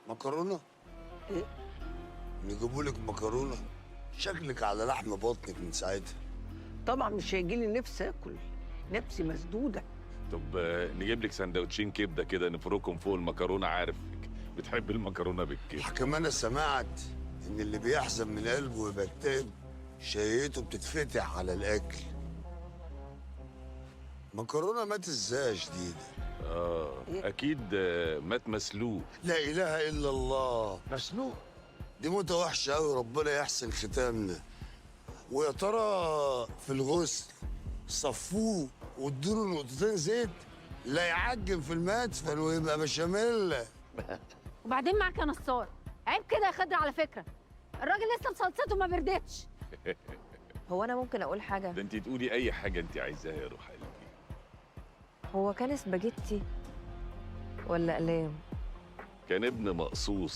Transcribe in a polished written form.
مكرونه؟ إيه؟ نجيبولك مكرونه؟ شكلك على لحم بطنك من ساعتها. طبعا مش هيجيلي نفسي اكل، نفسي مسدوده. طب نجيب لك سندوتشين كبده كده نفركهم فوق المكرونه، عارف بتحب المكرونه بالكبده. كمان انا سمعت ان اللي بيحزن من قلبه ويبتئب شهيته بتتفتح على الاكل. مكرونه مات ازاي يا شديده؟ اكيد مات مسلوق. لا اله الا الله. مسلوق؟ دي موتة وحشة أوي، ربنا يحسن ختامنا. ويا ترى في الغسل صفوه وادوله نقطتين زيت لا يعجن في المدفن ويبقى بشاميل. وبعدين معاك يا نصار، عيب كده يا خضر على فكره، الراجل لسه مسلسته ما بردتش. هو انا ممكن اقول حاجه؟ ده انت تقولي اي حاجه انت عايزاها يا روح قلبي. هو كان سباجيتي ولا اقلام؟ كان ابن مقصوص.